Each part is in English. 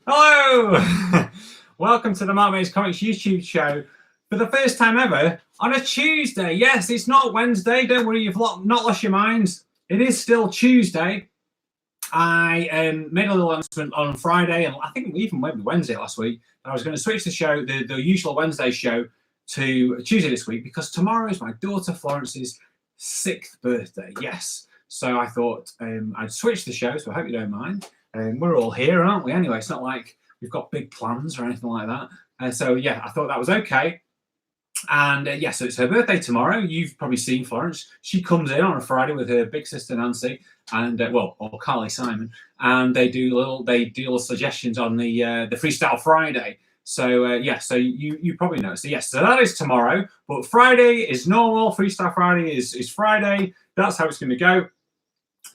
Hello! Welcome to the Mark Mays Comics YouTube show for the first time ever on a Tuesday. Yes, it's not Wednesday. Don't worry, you've not lost your minds. It is still Tuesday. I made a little announcement on Friday, and I think even maybe Wednesday last week, that I was going to switch the show, the usual Wednesday show, to Tuesday this week because tomorrow is my daughter Florence's 6th birthday. Yes. So I thought I'd switch the show, so I hope you don't mind. We're all here, aren't we? Anyway, it's not like we've got big plans or anything like that. So yeah, I thought that was okay. And yeah, so it's her birthday tomorrow. You've probably seen Florence. She comes in on a Friday with her big sister Nancy and or Carly Simon, and they do little suggestions on the Freestyle Friday. So yeah, so you probably know. So yes, so that is tomorrow. But Friday is normal. Freestyle Friday is Friday. That's how it's going to go.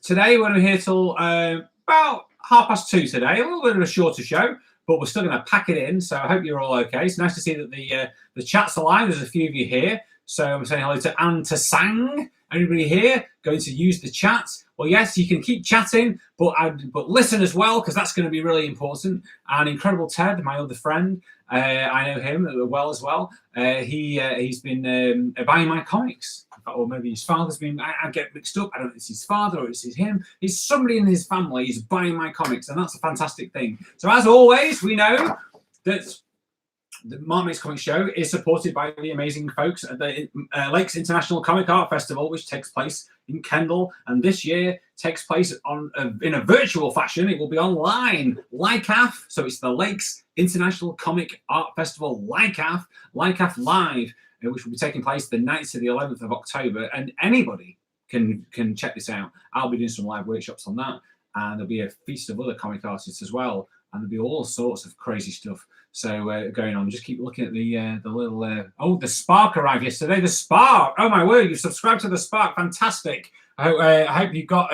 Today we're here till about 2:30 today. A little bit of a shorter show, but we're still going to pack it in. So I hope you're all okay. It's nice to see that the chat's alive. There's a few of you here. So I'm saying hello to Anne Sang. Anybody here going to use the chat? Well, yes, you can keep chatting, but listen as well, because that's going to be really important. And Incredible Ted, my other friend, I know him well as well. He's been buying my comics. Or maybe his father's been, I get mixed up. I don't know if it's his father or it's him. It's somebody in his family is buying my comics, and that's a fantastic thing. So as always, we know that the Mark Mays Comics Show is supported by the amazing folks at the Lakes International Comic Art Festival, which takes place in Kendal, and this year takes place in a virtual fashion. It will be online, LICAF. So it's the Lakes International Comic Art Festival, LICAF Live, which will be taking place the 9th to the 11th of October, and anybody can check this out. I'll be doing some live workshops on that, and there'll be a feast of other comic artists as well, and there'll be all sorts of crazy stuff going on. Just keep looking at the little the Spark arrived yesterday. The Spark, oh my word, you've subscribed to the Spark. Fantastic. I hope you got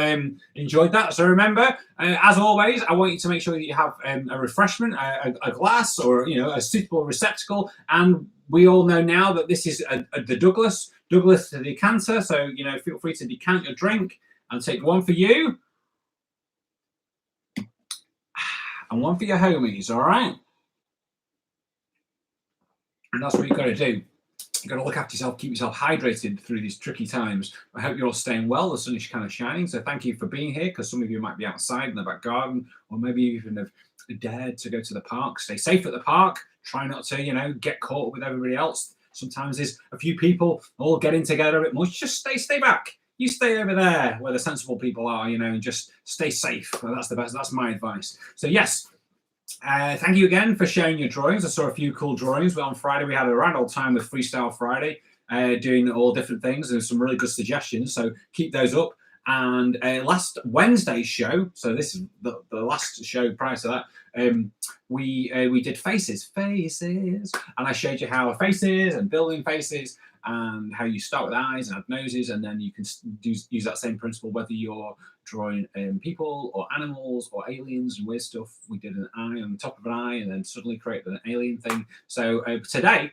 enjoyed that. So remember, as always, I want you to make sure that you have a refreshment, a glass, or a suitable receptacle. And we all know now that this is the Douglas to decanter. So feel free to decant your drink and take one for you and one for your homies. All right. And that's what you've got to do. You've got to look after yourself, keep yourself hydrated through these tricky times. I hope you're all staying well. The sun is kind of shining, so thank you for being here, because some of you might be outside in the back garden, or maybe even have dared to go to the park. Stay safe at the park. Try not to, get caught up with everybody else. Sometimes there's a few people all getting together a bit much. Just stay back. You stay over there where the sensible people are, and just stay safe. Well, that's the best. That's my advice. So yes. Thank you again for sharing your drawings. I saw a few cool drawings. On Friday, we had a grand old time with Freestyle Friday, doing all different things. There's some really good suggestions, so keep those up. And last Wednesday's show, so this is the last show prior to that, we did faces, and I showed you how a face is and building faces, and how you start with eyes and have noses, and then you can use that same principle whether you're drawing people or animals or aliens and weird stuff. We did an eye on the top of an eye and then suddenly created an alien thing. So today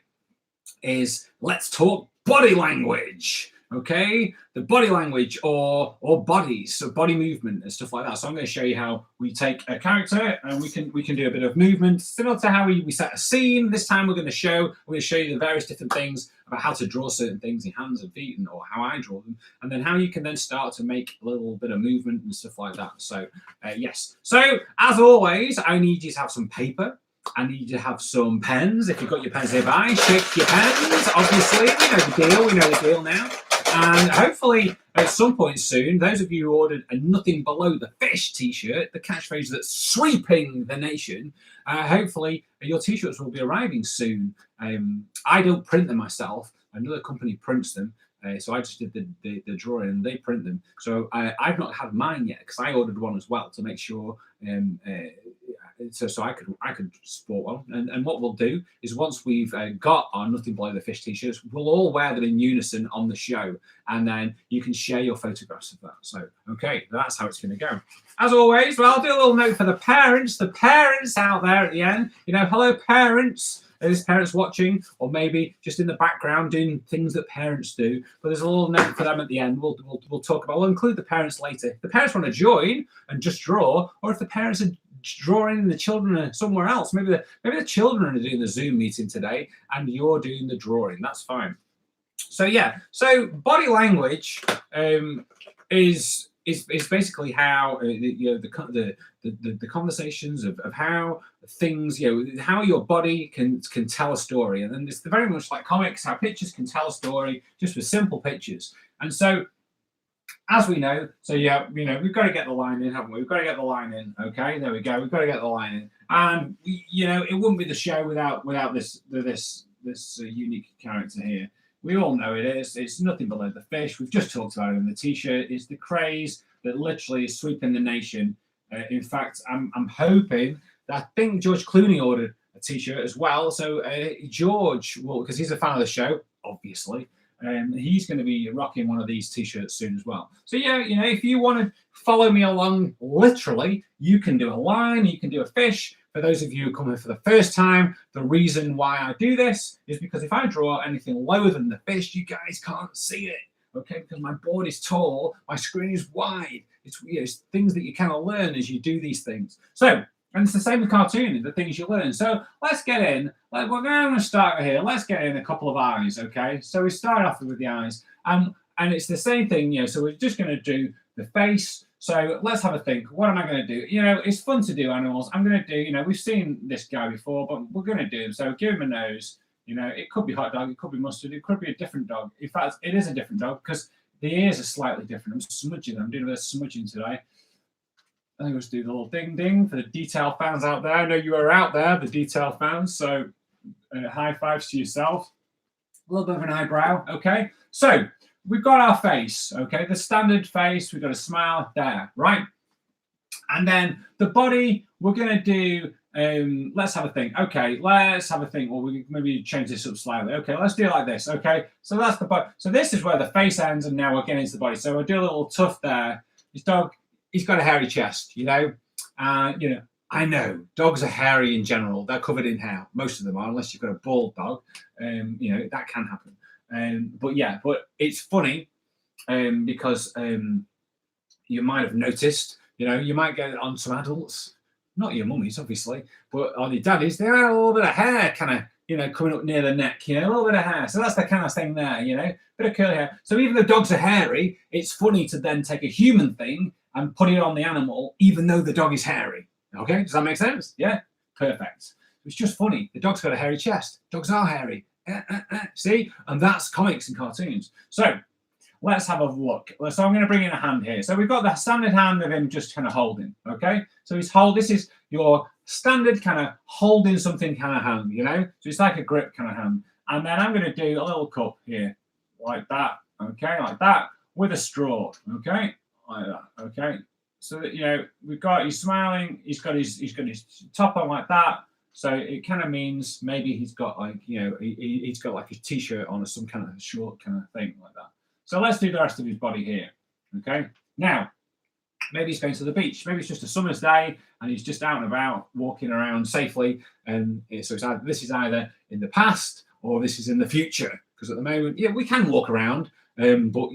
is let's talk body language. Okay, the body language or bodies, so body movement and stuff like that. So I'm going to show you how we take a character and we can do a bit of movement similar to how we set a scene. This time we're going to show you the various different things about how to draw certain things in hands and feet, or how I draw them, and then how you can then start to make a little bit of movement and stuff like that. So yes. So as always, I need you to have some paper. I need you to have some pens. If you've got your pens nearby, shake your pens. Obviously, we know the deal now. And hopefully, at some point soon, those of you who ordered a Nothing Below the Fish t-shirt, the catchphrase that's sweeping the nation, hopefully your t-shirts will be arriving soon. I don't print them myself. Another company prints them. So I just did the drawing and they print them. So I've not had mine yet, because I ordered one as well to make sure so I could sport one. And what we'll do is, once we've got our Nothing Below the Fish t-shirts, we'll all wear them in unison on the show, and then you can share your photographs of that. So okay, that's how it's going to go. As always, well, I'll do a little note for the parents out there at the end. Hello parents. There's parents watching, or maybe just in the background doing things that parents do. But there's a little note for them at the end. We'll talk about. We'll include the parents later. If the parents want to join and just draw, or if the parents are drawing, the children are somewhere else. Maybe the children are doing the Zoom meeting today, and you're doing the drawing. That's fine. So yeah, so body language is basically how the conversations of how things, how your body can tell a story, and then it's very much like comics, how pictures can tell a story just with simple pictures. And so, as we know, so yeah, we've got to get the line in, haven't we? We've got to get the line in. Okay, there we go. We've got to get the line in, and it wouldn't be the show without this unique character here. We all know it is. It's nothing but like the fish. We've just talked about it in the T-shirt. It's the craze that literally is sweeping the nation. In fact, I'm hoping that I think George Clooney ordered a T-shirt as well. So George will, because he's a fan of the show, obviously. He's going to be rocking one of these T-shirts soon as well. So yeah, if you want to follow me along, literally, you can do a line, you can do a fish. For those of you who come here for the first time, the reason why I do this is because if I draw anything lower than the fish, you guys can't see it, okay? Because my board is tall, my screen is wide. It's things that you kind of learn as you do these things. So, and it's the same with cartooning, the things you learn. So let's get in. We're going to start here. Let's get in a couple of eyes, okay? So we start off with the eyes, and it's the same thing, So we're just going to do the face. So let's have a think. What am I going to do? It's fun to do animals. I'm going to do, we've seen this guy before, but we're going to do him. So give him a nose. It could be hot dog. It could be mustard. It could be a different dog. In fact, it is a different dog because the ears are slightly different. I'm smudging. I'm doing a bit of smudging today. I think let's do the little ding ding for the detail fans out there. I know you are out there, the detail fans. So high fives to yourself. A little bit of an eyebrow. Okay. So we've got our face, okay? The standard face, we've got a smile there, right? And then the body, we're going to do, let's have a think. Okay, let's have a think. Well, we maybe change this up slightly. Okay, let's do it like this, okay? So that's the body. So this is where the face ends, and now we're getting into the body. So we'll do a little tuft there. This dog, he's got a hairy chest, I know dogs are hairy in general. They're covered in hair. Most of them are, unless you've got a bald dog. That can happen. But it's funny because you might have noticed, you might get it on some adults, not your mummies, obviously, but on your daddies, they have a little bit of hair kind of, coming up near the neck, a little bit of hair. So that's the kind of thing there, bit of curly hair. So even though dogs are hairy, it's funny to then take a human thing and put it on the animal, even though the dog is hairy. Okay, does that make sense? Yeah, perfect. It's just funny. The dog's got a hairy chest. Dogs are hairy. See? And that's comics and cartoons. So let's have a look. So I'm going to bring in a hand here. So we've got the standard hand of him just kind of holding. Okay? So this is your standard kind of holding something kind of hand, So it's like a grip kind of hand. And then I'm going to do a little cup here, like that. Okay, like that, with a straw. Okay, like that. Okay. So that, he's smiling. He's got his top on like that. So it kind of means maybe he's got he's got like a T-shirt on or some kind of short kind of thing like that. So let's do the rest of his body here. Okay. Now, maybe he's going to the beach. Maybe it's just a summer's day and he's just out and about walking around safely. And so this is either in the past or this is in the future. Because at the moment, we can walk around, but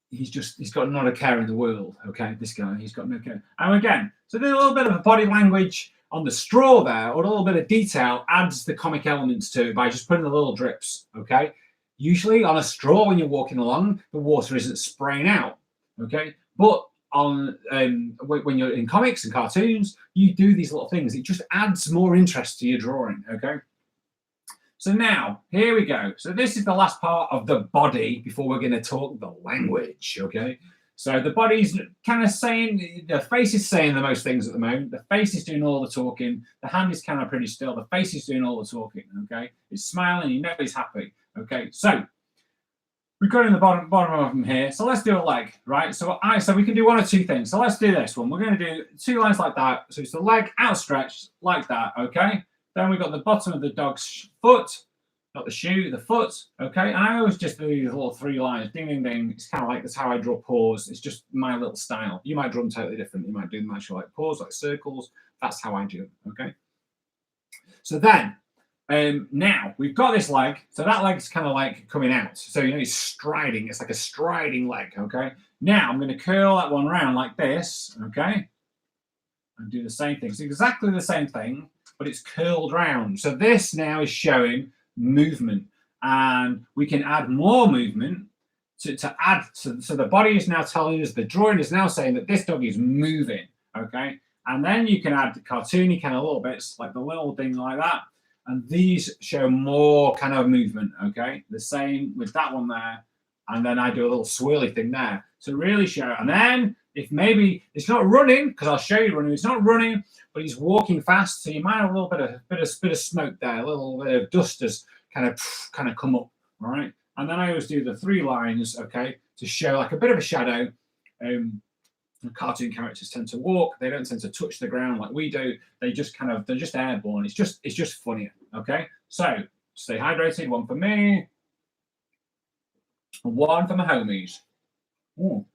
he's got not a care in the world. Okay, this guy, he's got no care. And again, so there's a little bit of a body language on the straw there, or a little bit of detail adds the comic elements to it by just putting the little drips. Okay, usually on a straw when you're walking along, the water isn't spraying out. Okay, but on when you're in comics and cartoons, you do these little things. It just adds more interest to your drawing. Okay. So now, here we go. So this is the last part of the body before we're going to talk the language, okay? So the body's kind of saying, the face is saying the most things at the moment. The face is doing all the talking. The hand is kind of pretty still. The face is doing all the talking, okay? It's smiling, he's happy, okay? So we've got in the bottom of him here. So let's do a leg, right? So we can do one or two things. So let's do this one. We're going to do two lines like that. So it's the leg outstretched like that, okay? Then we've got the bottom of the dog's foot, not the shoe, the foot, okay? And I always just do these little three lines, ding, ding, ding. It's kind of like that's how I draw paws. It's just my little style. You might draw them totally different. You might do them actually like paws, like circles. That's how I do them, okay? So then, now we've got this leg. So that leg's kind of like coming out. So, it's striding. It's like a striding leg, okay? Now I'm going to curl that one round like this, okay? and do the same thing. It's exactly the same thing, but it's curled round. So this now is showing movement, and we can add more movement to add. So the body is now telling us, the drawing is now saying that this dog is moving, okay? And then you can add the cartoony kind of little bits, like the little thing like that. And these show more kind of movement, okay? The same with that one there. And then I do a little swirly thing there to really show. And then if maybe it's not running, because I'll show you running, it's not running, but he's walking fast. So you might have a little bit of smoke there, a little bit of dust has kind of come up, all right? And then I always do the 3 lines, okay, to show like a bit of a shadow. Cartoon characters tend to walk; they don't tend to touch the ground like we do. They're just airborne. It's just funnier, okay? So stay hydrated. 1 for me, 1 for my homies. Ooh.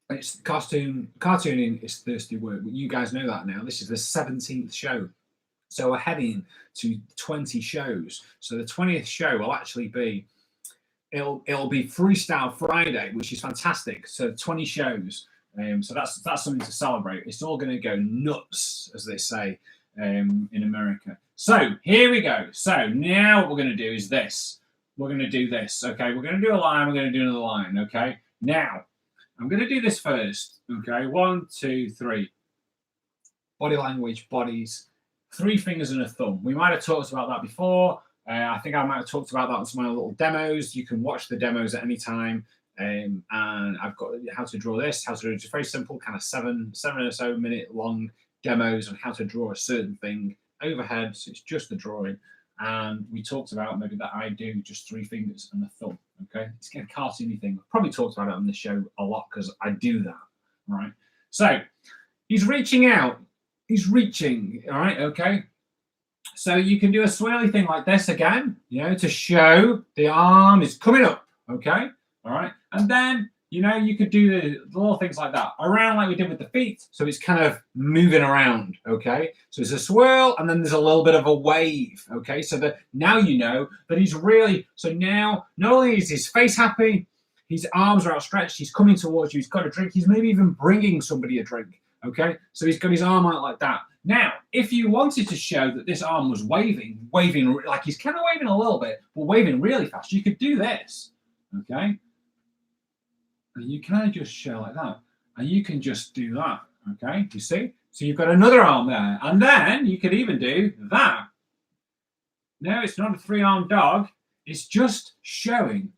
It's cartooning is thirsty work. You guys know that now. This is the 17th show. So we're heading to 20 shows. So the 20th show will actually be, it'll be Freestyle Friday, which is fantastic. So 20 shows. So that's something to celebrate. It's all going to go nuts, as they say in America. So here we go. So now what we're going to do is this. We're going to do this, okay? We're going to do a line. We're going to do another line, okay? Now, I'm going to do this first, okay? 1, 2, 3. Body language, bodies. 3 fingers and a thumb. We might have talked about that before. I think I might have talked about that on some of my little demos. You can watch the demos at any time. And I've got how to draw this, how to do it. It's very simple, kind of 7 or so minute long demos on how to draw a certain thing overhead. So it's just the drawing. And we talked about maybe that I do just 3 fingers and a thumb. Okay, it's kind of cartoony thing. I've probably talked about it on the show a lot because I do that. All right. So he's reaching out. He's reaching. All right. Okay. So you can do a swirly thing like this again, to show the arm is coming up. Okay. All right. And then, you could do the little things like that around like we did with the feet. So it's kind of moving around. Okay. So it's a swirl and then there's a little bit of a wave. Okay. So that now you know that he's really, so now not only is his face happy, his arms are outstretched, he's coming towards you, he's got a drink, he's maybe even bringing somebody a drink. Okay. So he's got his arm out like that. Now, if you wanted to show that this arm was waving, like he's kind of waving a little bit, but waving really fast, you could do this. Okay. And you kind of just show like that. And you can just do that. Okay, you see? So you've got another arm there. And then you could even do that. No, it's not a 3-armed dog. It's just showing.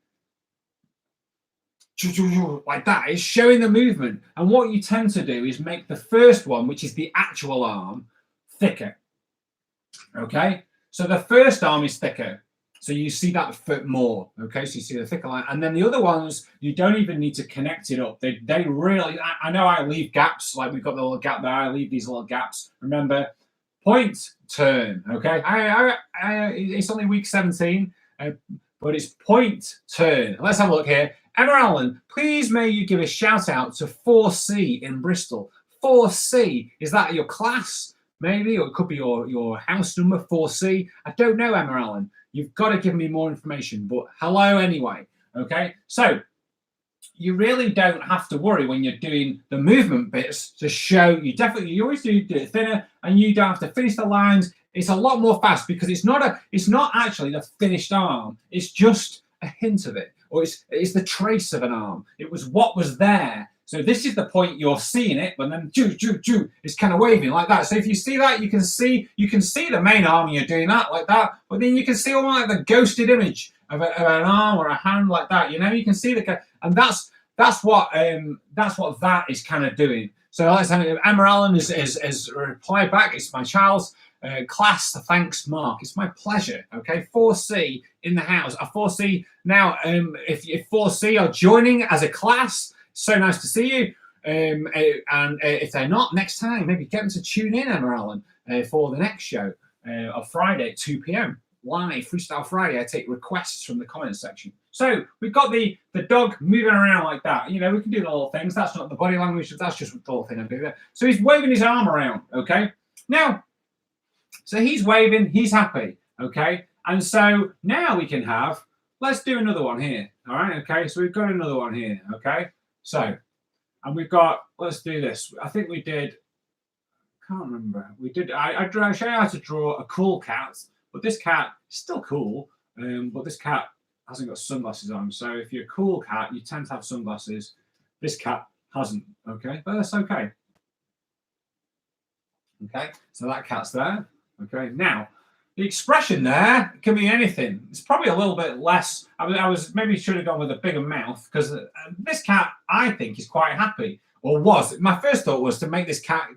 Like that. It's showing the movement. And what you tend to do is make the first one, which is the actual arm, thicker. Okay? So the first arm is thicker. So you see that foot more, okay? So you see the thicker line. And then the other ones, you don't even need to connect it up. They really, I know I leave gaps, like we've got the little gap there. I leave these little gaps. Remember, point, turn, okay? It's only week 17, but it's point, turn. Let's have a look here. Emma Allen, please may you give a shout out to 4C in Bristol. 4C, is that your class? Maybe, or it could be your house number, 4C. I don't know, Emma Allen. You've got to give me more information, but hello anyway, okay? So you really don't have to worry when you're doing the movement bits to show, you always do it thinner, and you don't have to finish the lines. It's a lot more fast because it's not actually the finished arm. It's just a hint of it, or it's the trace of an arm. It was what was there. So this is the point you're seeing it, but then it's kind of waving like that. So if you see that, you can see the main arm. You're doing that like that, but then you can see almost like the ghosted image of an arm or a hand like that. You can see and that's what that is kind of doing. So let's have Emma Allen is replied back. It's my child's class. Thanks, Mark. It's my pleasure. Okay, 4C in the house. A 4C now. If 4C are joining as a class. So nice to see you. And if they're not, next time, maybe get them to tune in, Emma Allen, for the next show on Friday at 2 p.m. Live, Freestyle Friday. I take requests from the comments section. So we've got the dog moving around like that. We can do the little things. That's not the body language. That's just the little thing I'm doing there. So he's waving his arm around, okay? Now, so he's waving. He's happy, okay? And so now we can have, let's do another one here, all right? Okay, so we've got another one here, okay? So, and we've got, let's do this. I think we did can't remember. We did. I showed you how to draw a cool cat, but this cat is still cool. But this cat hasn't got sunglasses on. So if you're a cool cat, you tend to have sunglasses. This cat hasn't. Okay, but that's okay. Okay, so that cat's there. Okay, now the expression there can be anything. It's probably a little bit less. I was maybe should have gone with a bigger mouth because this cat I think is quite happy, or was. My first thought was to make this cat.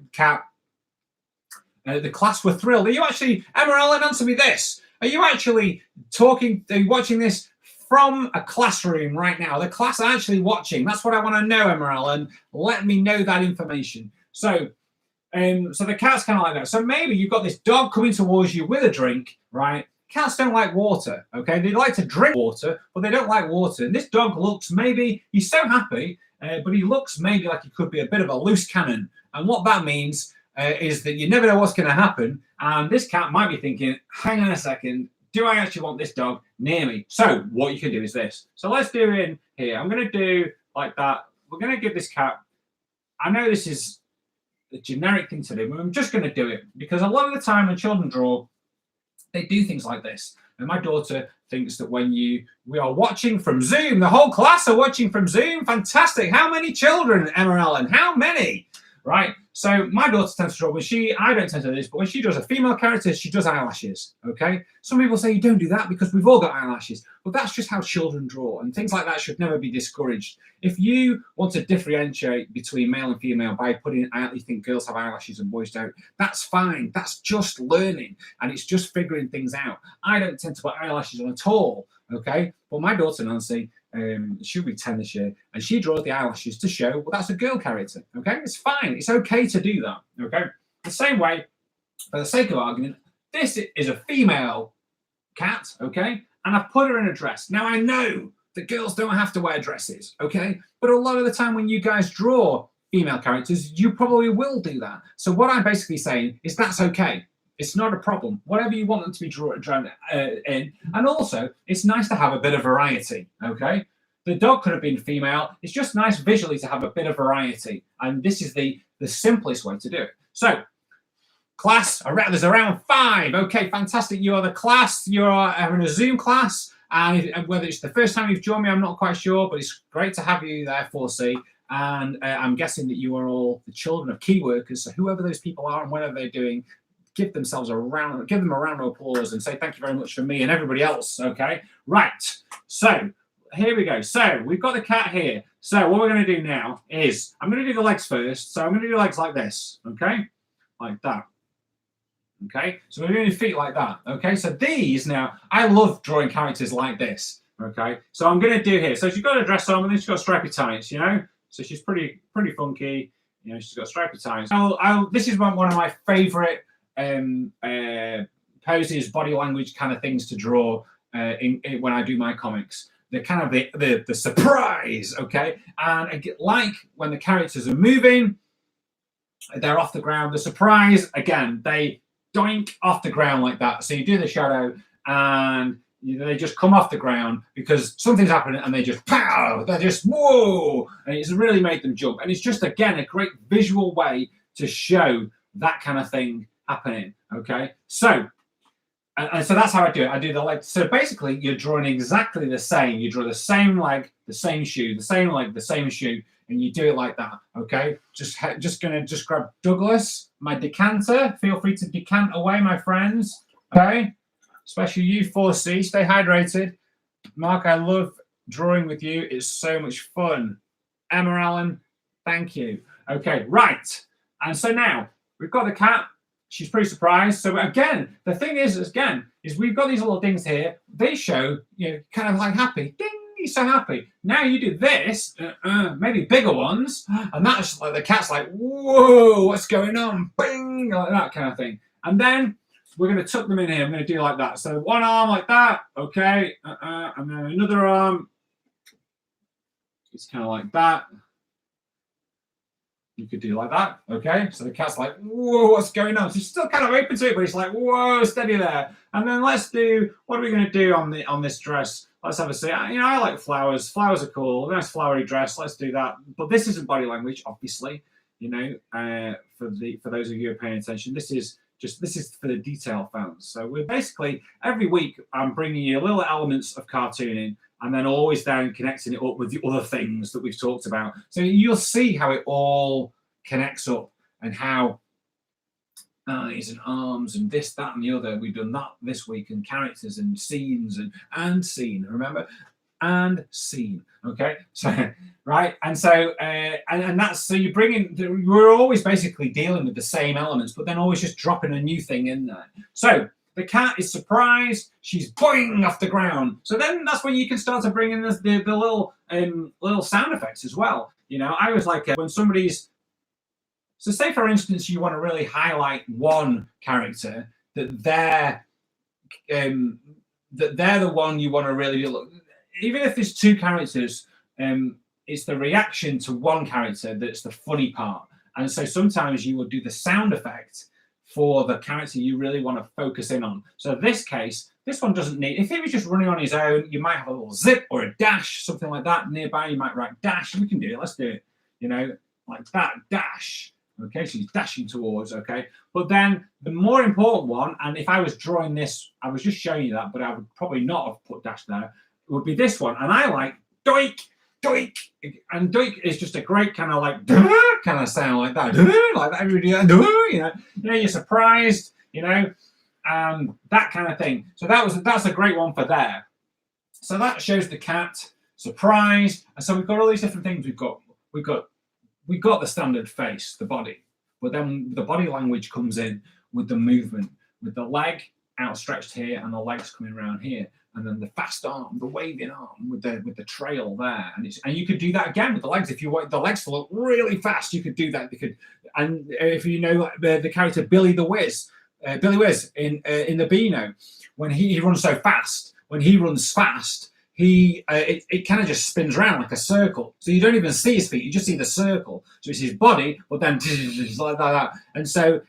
The class were thrilled. Are you actually, Emma Ellen? Answer me this: are you actually talking? Are you watching this from a classroom right now? The class are actually watching. That's what I want to know, Emma Ellen. Let me know that information. So the cat's kind of like that. So maybe you've got this dog coming towards you with a drink, right? Cats don't like water, okay? They like to drink water, but they don't like water. And this dog looks maybe, he's so happy, but he looks maybe like he could be a bit of a loose cannon. And what that means is that you never know what's going to happen. And this cat might be thinking, hang on a second, do I actually want this dog near me? So what you can do is this. So let's do in here. I'm going to do like that. We're going to give this cat, I know this is a generic thing to do, but I'm just going to do it because a lot of the time when children draw, they do things like this. And my daughter thinks that when we are watching from Zoom, the whole class are watching from Zoom. Fantastic. How many children, Emma Ellen? How many? Right? So my daughter tends to draw I don't tend to do this, but when she draws a female character, she does eyelashes. Okay. Some people say you don't do that because we've all got eyelashes, but that's just how children draw, and things like that should never be discouraged. If you want to differentiate between male and female by putting out, you think girls have eyelashes and boys don't, that's fine. That's just learning, and it's just figuring things out. I don't tend to put eyelashes on at all. Okay. But my daughter Nancy, she'll be 10 this year, and she draws the eyelashes to show, well, that's a girl character. Okay, it's fine. It's okay to do that. Okay, the same way, for the sake of argument, this is a female cat. Okay, and I've put her in a dress. Now I know that girls don't have to wear dresses. Okay, but a lot of the time when you guys draw female characters, you probably will do that. So what I'm basically saying is that's okay. It's not a problem. Whatever you want them to be drawn in. And also, it's nice to have a bit of variety, okay? The dog could have been female. It's just nice visually to have a bit of variety. And this is the simplest way to do it. So, class, there's around 5. Okay, fantastic. You are the class. You are having a Zoom class. And whether it's the first time you've joined me, I'm not quite sure. But it's great to have you there, 4C. And I'm guessing that you are all the children of key workers. So whoever those people are and whatever they're doing, give them a round of applause and say thank you very much for me and everybody else. Okay, right. So here we go. So we've got the cat here. So what we're going to do now is I'm going to do the legs first. So I'm going to do legs like this. Okay, like that. Okay, so we're doing feet like that. Okay, so these now, I love drawing characters like this. Okay, so I'm going to do here. So she's got a dress on, and then she's got stripy tights. You know, so she's pretty funky. You know, she's got stripy tights. This is one of my favorite poses, body language kind of things to draw when I do my comics. They're kind of the surprise, okay? And like when the characters are moving, they're off the ground. The surprise, again, they doink off the ground like that. So you do the shadow and they just come off the ground because something's happening and they just pow, they're just whoa, and it's really made them jump. And it's just, again, a great visual way to show that kind of thing happening. Okay, so and so that's how I do it. I do the leg. So basically, you're drawing exactly the same. You draw the same leg, the same shoe, the same leg, the same shoe, and you do it like that. Okay, just grab Douglas, my decanter. Feel free to decant away, my friends. Okay, especially you 4C. Stay hydrated. Mark, I love drawing with you. It's so much fun. Emma Allen, thank you. Okay, right. And so now we've got the cat. She's pretty surprised. So again, the thing is we've got these little things here. They show, kind of like happy. Ding, he's so happy. Now you do this, maybe bigger ones, and that's like the cat's like, whoa, what's going on? Bing, like that kind of thing. And then we're going to tuck them in here. I'm going to do like that. So one arm like that, okay, and then another arm. It's kind of like that. You could do like that, okay? So the cat's like, whoa, what's going on? So she's still kind of open to it, but it's like, whoa, steady there. And then let's do, what are we going to do on this dress? Let's have a see. I like flowers. Flowers are cool. Nice flowery dress. Let's do that. But this isn't body language, obviously. for those of you who are paying attention, this is for the detail fans. So we're basically every week I'm bringing you little elements of cartooning, and then always down connecting it up with the other things that we've talked about. So you'll see how it all connects up, and how eyes and arms and this, that, and the other. We've done that this week, and characters and scenes and scene. Remember, and scene. Okay, so right, and so and that's so you bring in. We're always basically dealing with the same elements, but then always just dropping a new thing in there. So the cat is surprised. She's boing off the ground. So then that's when you can start to bring in the little sound effects as well. I was like when somebody's. So say, for instance, you want to really highlight one character that they're the one you want to really look. Even if there's two characters, it's the reaction to one character that's the funny part. And so sometimes you will do the sound effect for the character you really want to focus in on. So in this case, this one doesn't need. If he was just running on his own, you might have a little zip or a dash, something like that nearby. You might write dash. We can do it. Let's do it. Like that, dash. Okay, so he's dashing towards, okay? But then the more important one, and if I was drawing this, I was just showing you that, but I would probably not have put dash there, it would be this one. And I like doink, doink. And doink is just a great kind of like kind of sound like that. Like that, you're surprised, that kind of thing. So that's a great one for there. So that shows the cat surprised. And so we've got all these different things. We've got the standard face, the body, but then the body language comes in with the movement, with the leg outstretched here and the legs coming around here, and then the fast arm, the waving arm with the trail there, and you could do that again with the legs. If you want the legs to look really fast, you could do that. And if you know the character Billy Whiz in the Beano, when he runs so fast, when he runs fast. It kind of just spins around like a circle. So you don't even see his feet, you just see the circle. So it's his body, but then like that. And so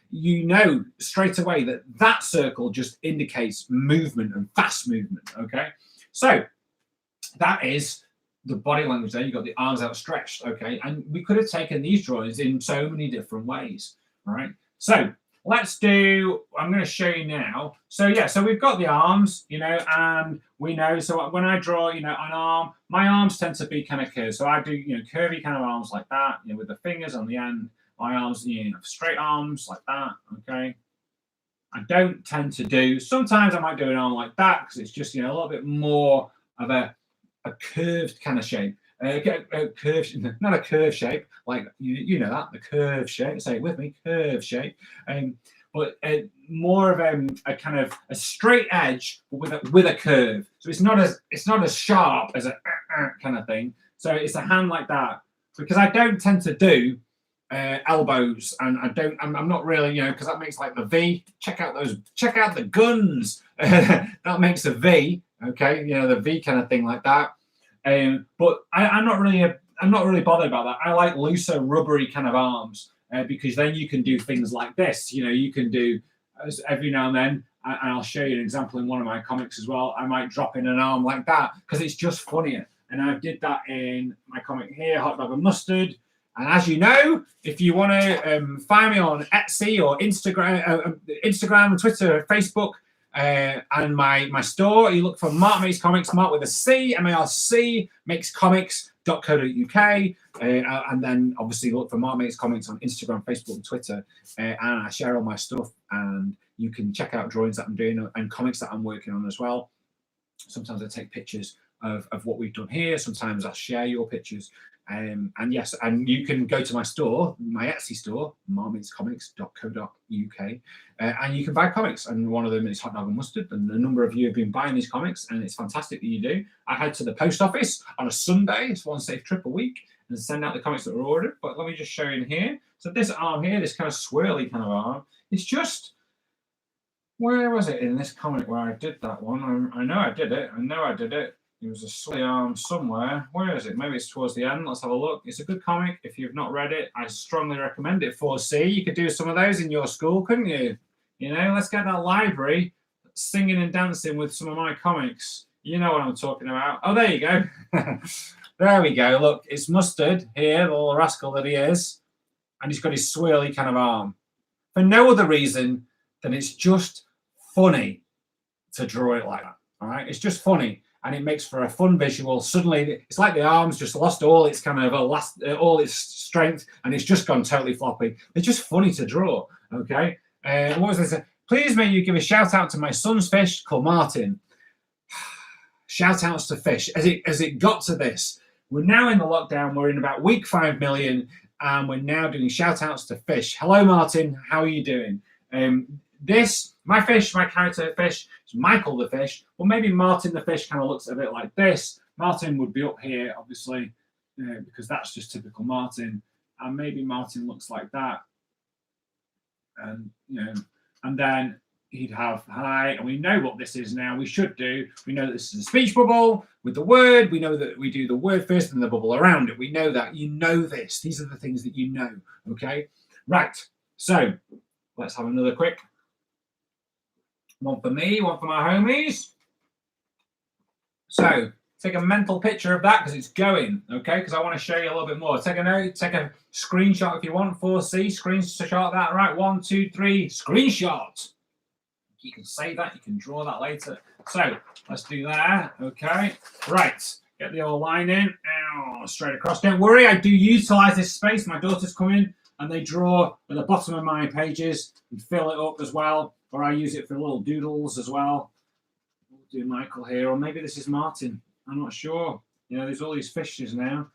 straight away that circle just indicates movement and fast movement, okay? So that is the body language there. You've got the arms outstretched, okay? And we could have taken these drawings in so many different ways, all right? So I'm going to show you now. So we've got the arms, and we know, so when I draw, an arm, my arms tend to be kind of curved. So I do, curvy kind of arms like that, with the fingers on the end. My arms, straight arms like that, okay? I don't tend to do, sometimes I might do an arm like that because it's just, a little bit more of a curved kind of shape. Not a curve shape, like the curve shape. Say it with me, curve shape. But more of a kind of a straight edge with a curve. So it's not as sharp as a kind of thing. So it's a hand like that, because I don't tend to do elbows, and I'm not really, because that makes like the V. Check out the guns. That makes a V. Okay, the V kind of thing like that. But I'm not really bothered about that. I like looser, rubbery kind of arms because then you can do things like this. You can do every now and then, and I'll show you an example in one of my comics as well. I might drop in an arm like that because it's just funnier. And I did that in my comic here, Hot Dog and Mustard. And as you know, if you want to find me on Etsy or Instagram, Twitter, Facebook, and my store, you look for Mark Makes Comics, Mark with a C, MARC, makescomics.co.uk, and then obviously look for Mark Makes Comics on Instagram, Facebook, and Twitter, and I share all my stuff, and you can check out drawings that I'm doing and comics that I'm working on as well. Sometimes I take pictures of what we've done here. Sometimes I'll share your pictures. And yes, and you can go to my store, my Etsy store, marminscomics.co.uk, and you can buy comics. And one of them is Hot Dog and Mustard. And a number of you have been buying these comics, and it's fantastic that you do. I head to the post office on a Sunday, it's one safe trip a week, and send out the comics that were ordered. But let me just show you in here. So this arm here, this kind of swirly kind of arm, it's just, where was it in this comic where I did that one? I know I did it. It was a swirly arm somewhere. Where is it? Maybe it's towards the end. Let's have a look. It's a good comic. If you've not read it, I strongly recommend it. 4C. You could do some of those in your school, couldn't you? Let's get that library singing and dancing with some of my comics. You know what I'm talking about. Oh, there you go. There we go. Look, it's Mustard here, the little rascal that he is. and he's got his swirly kind of arm. For no other reason than it's just funny to draw it like that. All right, it's just funny, and it makes for a fun visual. Suddenly, it's like the arm's just lost all its kind of all its strength, and it's just gone totally floppy. They're just funny to draw. Okay, what was this? Please may you give a shout out to my son's fish called Martin. Shout outs to fish. As it got to this, we're now in the lockdown. We're in about week 5 million, and we're now doing shout outs to fish. Hello, Martin. How are you doing? My character fish is Michael the fish. Well, maybe Martin the fish kind of looks a bit like this. Martin would be up here, obviously, because that's just typical Martin. And maybe Martin looks like that. And, and then he'd have hi, and we know what this is now. We should do. We know that this is a speech bubble with the word. We know that we do the word first and the bubble around it. We know that. You know this. These are the things that you know. Okay? Right. So let's have another quick one for me, one for my homies. So take a mental picture of that because it's going, okay? Because I want to show you a little bit more. Take a note, take a screenshot if you want. 4C, screenshot that, right? 1, 2, 3, screenshot. You can save that, you can draw that later. So let's do that, okay? Right, get the old line in, straight across. Don't worry, I do utilize this space. My daughters come in and they draw at the bottom of my pages and fill it up as well. Or I use it for little doodles as well. We'll do Michael here, or maybe this is Martin. I'm not sure. There's all these fishes now.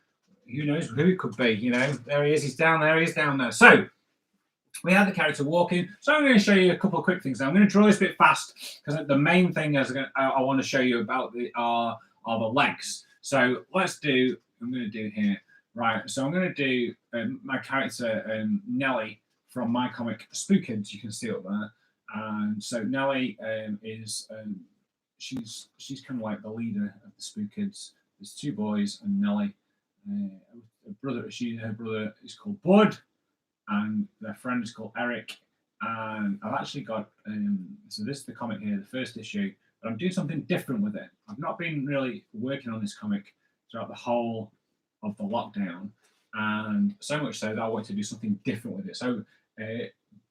Who knows who it could be? There he is. He's down there. He's down there. So we have the character walking. So I'm going to show you a couple of quick things. I'm going to draw this a bit fast because the main thing I want to show you about are the legs. So let's do. I'm going to do here. Right. So I'm going to do my character Nellie from my comic Spook Kids. You can see up there. And so Nellie is she's kind of like the leader of the Spook Kids. There's 2 boys and Nellie. Her brother is called Bud, and their friend is called Eric. And I've actually got so this is the comic here, the first issue, but I'm doing something different with it. I've not been really working on this comic throughout the whole of the lockdown, and so much so that I want to do something different with it. So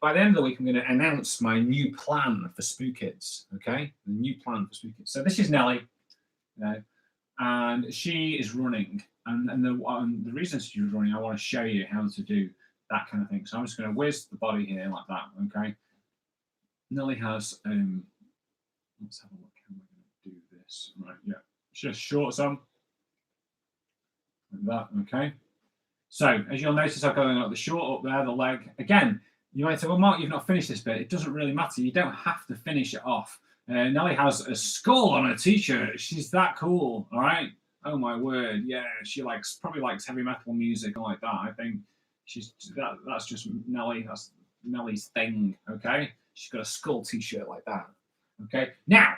by the end of the week, I'm going to announce my new plan for Spook Kids. Okay, the new plan for Spook Kids. So this is Nellie, and she is running, and the reason she's running, I want to show you how to do that kind of thing. So I'm just going to whiz the body here like that. Okay, Nellie has let's have a look how we're going to do this. Right, yeah, just shorts on like that. Okay, so as you'll notice, I've got the short up there, the leg again. You might say, well, Mark, you've not finished this bit. It doesn't really matter. You don't have to finish it off. Nellie has a skull on her t-shirt. She's that cool, all right? Oh, my word. Yeah, she probably likes heavy metal music like that. I think that's just Nellie. That's Nellie's thing, okay? She's got a skull t-shirt like that, okay? Now,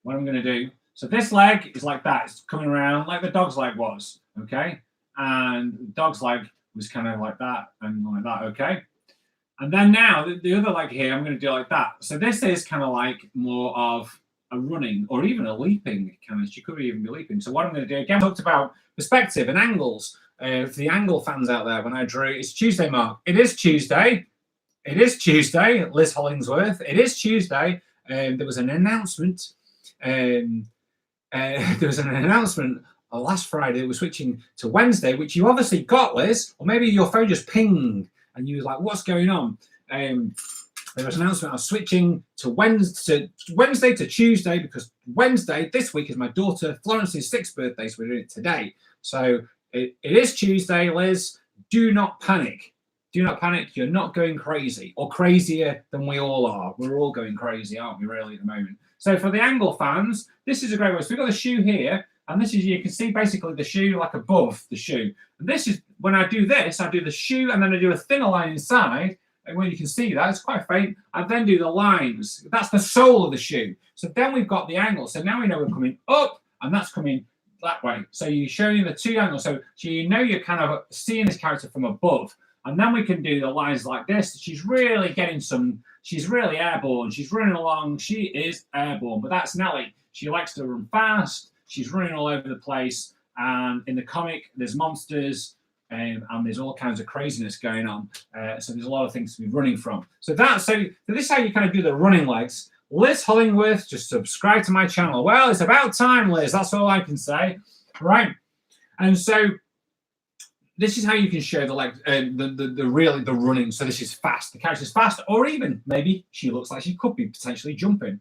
what I'm going to do, so this leg is like that. It's coming around like the dog's leg was, okay? And the dog's leg was kind of like that and like that, okay? And then now the other leg here, I'm going to do like that. So this is kind of like more of a running or even a leaping kind of. She could even be leaping. So what I'm going to do again, I talked about perspective and angles. For the angle fans out there, when I drew, it's Tuesday, Mark. It is Tuesday. It is Tuesday, Liz Hollingsworth. It is Tuesday. There was an announcement. Last Friday. We're switching to Wednesday, which you obviously got, Liz, or maybe your phone just pinged. And you was like, what's going on? There was an announcement. I was switching to Wednesday to Tuesday because Wednesday this week is my daughter Florence's 6th birthday, so we're doing it today. So it is Tuesday, Liz. Do not panic. Do not panic. You're not going crazy or crazier than we all are. We're all going crazy, aren't we, really, at the moment? So for the angle fans, this is a great way. So we've got the shoe here. And this is, you can see basically the shoe like above the shoe. And this is, when I do this, I do the shoe and then I do a thinner line inside. And when you can see that, it's quite faint. I then do the lines. That's the sole of the shoe. So then we've got the angle. So now we know we're coming up and that's coming that way. So you're showing the 2 angles. So you know you're kind of seeing this character from above. And then we can do the lines like this. She's really she's really airborne. She's running along. She is airborne. But that's Nellie. She likes to run fast. She's running all over the place. And in the comic, there's monsters. and there's all kinds of craziness going on. So there's a lot of things to be running from. So this is how you kind of do the running legs. Liz Hollingworth, just subscribe to my channel. Well, it's about time, Liz. That's all I can say, right? And so this is how you can show the legs, the running. So this is fast. The character's fast, or even maybe she looks like she could be potentially jumping.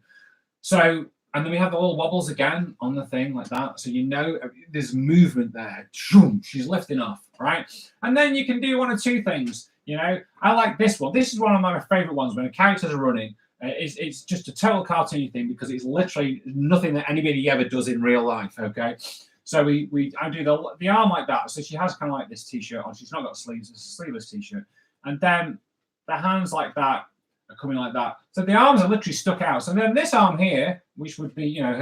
So, and then we have the little wobbles again on the thing like that. So you know there's movement there. She's lifting off, right? And then you can do one of two things. You know, I like this one. This is one of my favorite ones when the characters are running. It's just a total cartoony thing because it's literally nothing that anybody ever does in real life. Okay, so I do the arm like that. So she has kind of like this t-shirt on. She's not got sleeves. It's a sleeveless t-shirt, and then the hands like that are coming like that. So the arms are literally stuck out. So then this arm here, which would be, you know,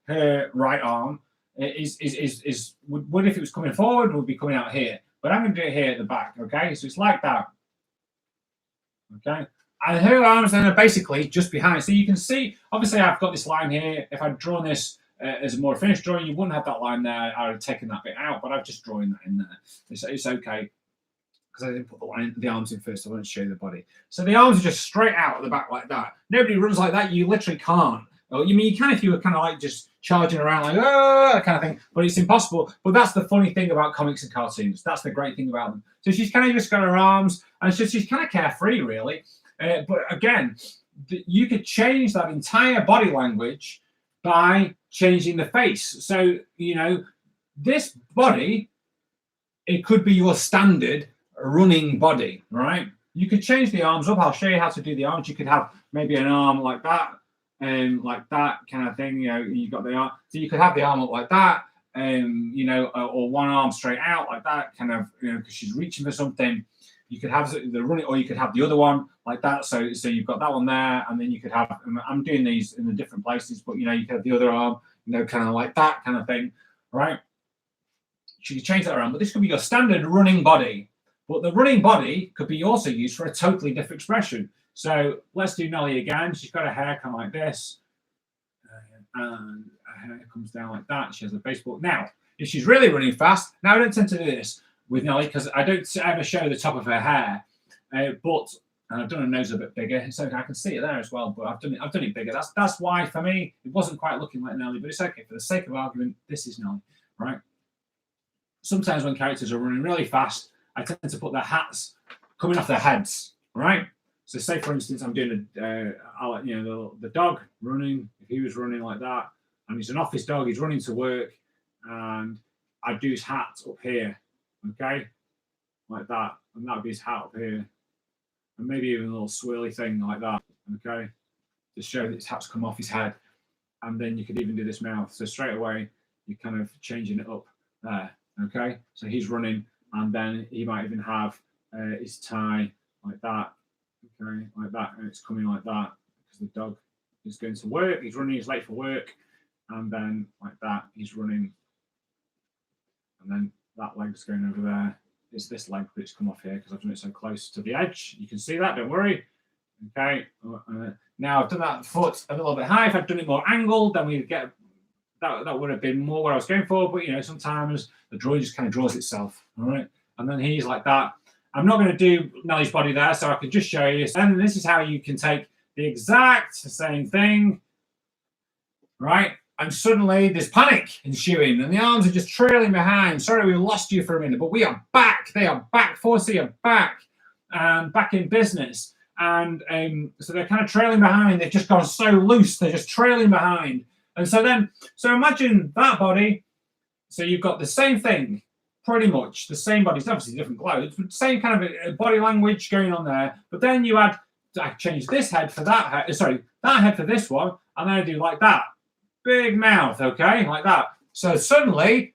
her right arm, is would if it was coming forward would be coming out here. But I'm going to do it here at the back. Okay, so it's like that. Okay. And her arms then are basically just behind. So you can see, obviously, I've got this line here. If I'd drawn this as a more finished drawing, you wouldn't have that line there. I would have taken that bit out, but I've just drawn that in there. It's okay because I didn't put the arms in first. I want to show you the body. So the arms are just straight out at the back like that. Nobody runs like that. You literally can't. Well, you mean you can if you were kind of like just charging around like, oh, that kind of thing, but it's impossible. But that's the funny thing about comics and cartoons. That's the great thing about them. So she's kind of just got her arms, and she's kind of carefree, really. But again, you could change that entire body language by changing the face. So, you know, this body, it could be your standard running body, right? You could change the arms up. I'll show you how to do the arms. You could have maybe an arm like that kind of thing. You know, you got the arm. So you could have the arm up like that, you know, or one arm straight out like that, kind of, you know, because she's reaching for something. You could have the running, or you could have the other one like that. So you've got that one there, and then you could have. I'm doing these in the different places, but you know, you could have the other arm, you know, kind of like that kind of thing, right? You could change that around, but this could be your standard running body. But the running body could be also used for a totally different expression. So let's do Nellie again. She's got her hair kind of like this, and her hair comes down like that. She has a baseball. Now, if she's really running fast, now I don't tend to do this with Nellie because I don't ever show the top of her hair, but I've done her nose a bit bigger, so I can see it there as well. But I've done it bigger. That's why for me it wasn't quite looking like Nellie, but it's okay for the sake of argument. This is Nellie, right? Sometimes when characters are running really fast, I tend to put their hats coming off their heads, right? So say for instance, I'm doing the dog running. If he was running like that, and he's an office dog, he's running to work, and I do his hat up here. Okay, like that, and that would be his hat up here, and maybe even a little swirly thing like that. Okay, to show that his hat's come off his head, and then you could even do this mouth. So straight away, you're kind of changing it up there. Okay, so he's running, and then he might even have his tie like that. Okay, like that, and it's coming like that because the dog is going to work. He's running. He's late for work, and then like that, he's running, and then that leg's going over there. It's this leg that's come off here because I've done it so close to the edge. You can see that, don't worry. Okay, now I've done that foot a little bit high. If I'd done it more angled, then we'd get that would have been more what I was going for. But you know, sometimes the drawing just kind of draws itself. All right, and then he's like that. I'm not going to do Nellie's body there, so I can just show you. And this is how you can take the exact same thing, right? And suddenly there's panic ensuing, and the arms are just trailing behind. Sorry, we lost you for a minute, but we are back. They are back. 4C are back, back in business. And so they're kind of trailing behind. They've just gone so loose. They're just trailing behind. And so imagine that body. So you've got the same thing, pretty much the same body. It's obviously different clothes, but same kind of body language going on there. But then I change this head for that head. Sorry, that head for this one, and then I do like that. Big mouth, okay, like that. So suddenly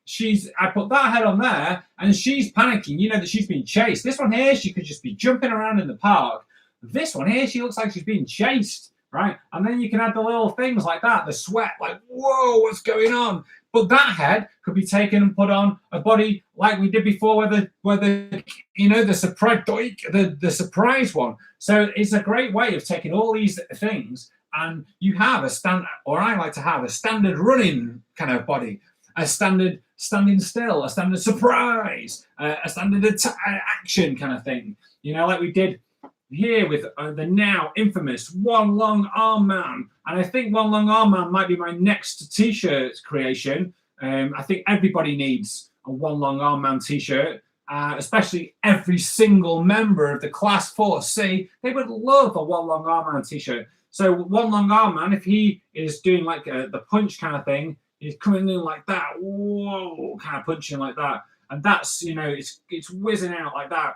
I put that head on there, and she's panicking. You know that she's being chased. This one here, she could just be jumping around in the park. This one here, she looks like she's being chased, right? And then you can add the little things like that, the sweat, like, whoa, what's going on? But that head could be taken and put on a body like we did before, where the surprise one. So it's a great way of taking all these things, and you have I like to have a standard running kind of body, a standard standing still, a standard surprise, a standard action kind of thing. You know, like we did here with the now infamous One Long Arm Man. And I think One Long Arm Man might be my next t-shirt creation. I think everybody needs a One Long Arm Man t-shirt. Especially every single member of the Class 4C, they would love a One Long Arm Man t-shirt. So One Long Arm Man, if he is doing like the punch kind of thing, he's coming in like that, whoa, kind of punching like that, and that's, you know, it's whizzing out like that,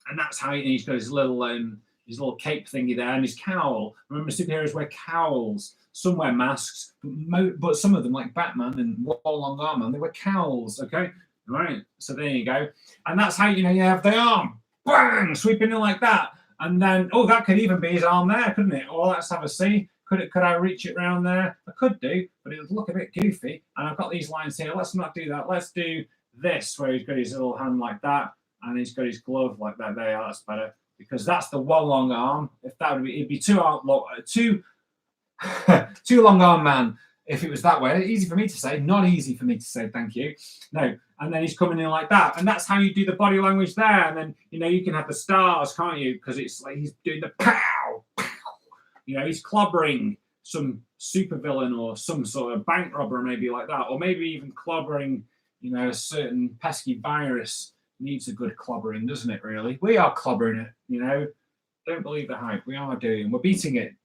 and that's how he's got his little cape thingy there and his cowl. Remember, superheroes wear cowls. Some wear masks, but some of them, like Batman and One Long Arm Man, they wear cowls. Okay. Right, so there you go, and that's how, you know, you have the arm, bang, sweeping in like that, and then that could even be his arm there, couldn't it? Or let's have a see. Could I reach it around there? I could do, but it would look a bit goofy. And I've got these lines here. Let's not do that. Let's do this, where he's got his little hand like that, and he's got his glove like that. There, that's better, because that's the One Long Arm. If that would be, it'd be two long arm man. If it was that way, easy for me to say, not easy for me to say, thank you. No, and then he's coming in like that. And that's how you do the body language there. And then, you know, you can have the stars, can't you? Because it's like he's doing the pow, pow. You know, he's clobbering some supervillain or some sort of bank robber, maybe like that. Or maybe even clobbering, you know, a certain pesky virus needs a good clobbering, doesn't it, really? We are clobbering it, you know. Don't believe the hype. We are doing. We're beating it.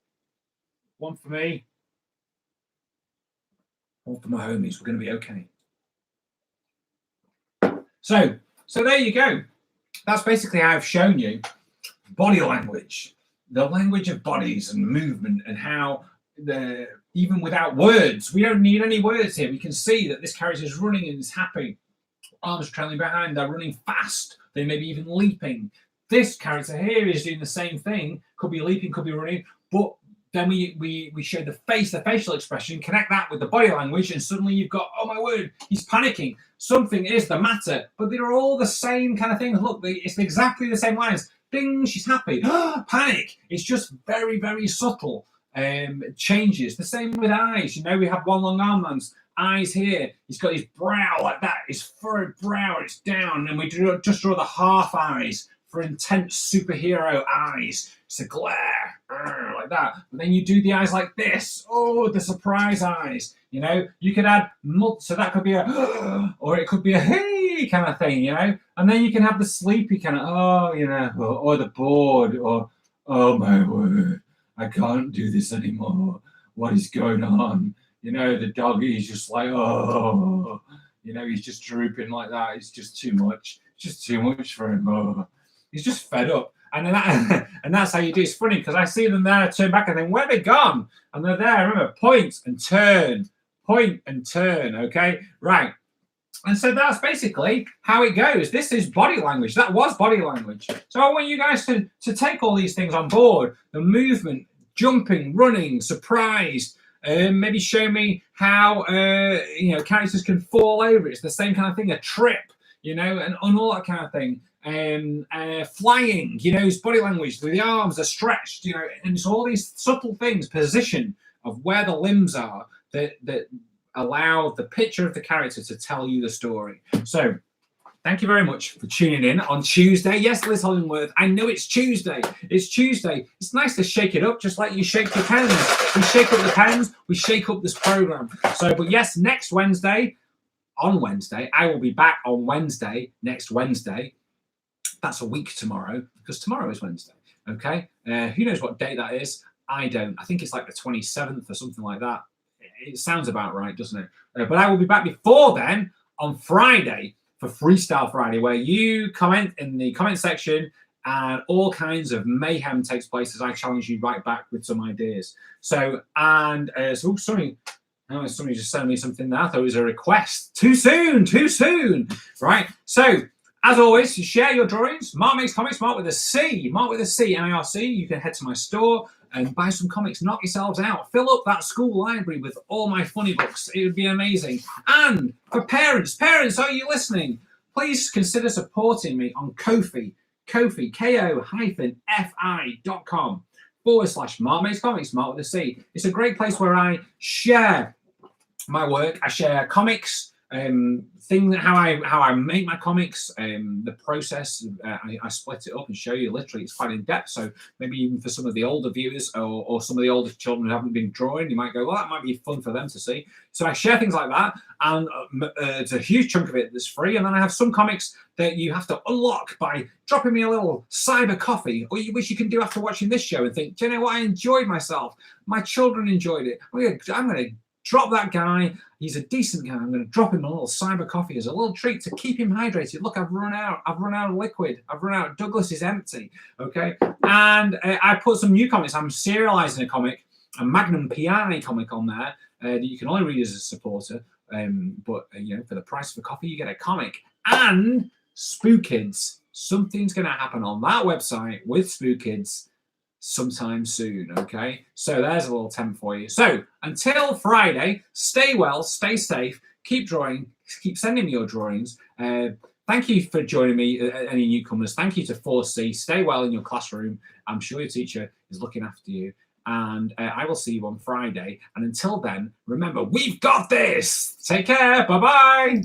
One for me. All for my homies. We're going to be okay. So there you go. That's basically how I've shown you body language, the language of bodies and movement, and how even without words, we don't need any words here. We can see that this character is running and is happy. Arms trailing behind. They're running fast. They may be even leaping. This character here is doing the same thing. Could be leaping, could be running, but then we show the facial expression, connect that with the body language, and suddenly you've got, oh my word, he's panicking. Something is the matter. But they're all the same kind of things. Look, it's exactly the same lines. Ding, she's happy. Panic. It's just very, very subtle changes. The same with eyes. You know, we have One Long Arm Man's eyes here. He's got his brow like that. His furrowed brow, it's down. And we just draw the half eyes for intense superhero eyes. It's a glare, like that. But then you do the eyes like this. Oh, the surprise eyes. You know, you could add, so that could be a, or it could be a hey kind of thing, you know. And then you can have the sleepy kind of, oh, you know, or the bored, or, oh my word, I can't do this anymore. What is going on? You know, the dog is just like, oh, you know, he's just drooping like that. It's just too much. It's just too much for him. Oh. He's just fed up. And then and that's how you do it. It's funny because I see them there, I turn back and think, where are they gone? And they're there. Remember, point and turn, okay? Right. And so that's basically how it goes. This is body language. That was body language. So I want you guys to take all these things on board. The movement, jumping, running, surprised. Maybe show me how, you know, characters can fall over. It's the same kind of thing, a trip, you know, and all that kind of thing. Flying, you know, his body language, the arms are stretched, you know, and it's all these subtle things, position of where the limbs are that allow the picture of the character to tell you the story. So thank you very much for tuning in on Tuesday. Yes, Liz Hollingworth, I know it's Tuesday. It's Tuesday. It's nice to shake it up, just like you shake your pens. We shake up the pens, we shake up this program. So, but yes, next Wednesday, on Wednesday, I will be back on Wednesday, next Wednesday. That's a week tomorrow, because tomorrow is Wednesday, okay? Who knows what date that is? I don't. I think it's like the 27th or something like that. It sounds about right, doesn't it? But I will be back before then on Friday for Freestyle Friday, where you comment in the comment section and all kinds of mayhem takes place as I challenge you right back with some ideas. So, and somebody just sent me something there. I thought it was a request. Too soon, right? So, as always, share your drawings. Mark Makes Comics, Mark with a C, M-A-R-C. You can head to my store and buy some comics. Knock yourselves out. Fill up that school library with all my funny books. It would be amazing. And for parents, are you listening? Please consider supporting me on Ko-fi, ko-fi.com/Mark Makes Comics, Mark with a C. It's a great place where I share my work. I share comics, thing how I make my comics, the process. I split it up and show you. Literally, it's quite in depth. So maybe even for some of the older viewers or some of the older children who haven't been drawing, you might go, well, that might be fun for them to see. So I share things like that, and it's a huge chunk of it that's free. And then I have some comics that you have to unlock by dropping me a little cyber coffee, or which you can do after watching this show and think, do you know what? I enjoyed myself. My children enjoyed it. I'm going to drop that guy. He's a decent guy. I'm going to drop him a little cyber coffee as a little treat to keep him hydrated. Look, I've run out. I've run out of liquid. I've run out. Douglas is empty. Okay. And I put some new comics. I'm serializing a comic, a Magnum Piani comic on there that you can only read as a supporter. But for the price of a coffee, you get a comic. And Spook Kids. Something's going to happen on that website with Spook Kids sometime soon. Okay, so there's a little temp for you. So until Friday, stay well, stay safe, keep drawing, keep sending me your drawings. Thank you for joining me, any newcomers. Thank you to 4C. Stay well in your classroom. I'm sure your teacher is looking after you. And I will see you on Friday. And until then, remember, we've got this. Take care. Bye-bye.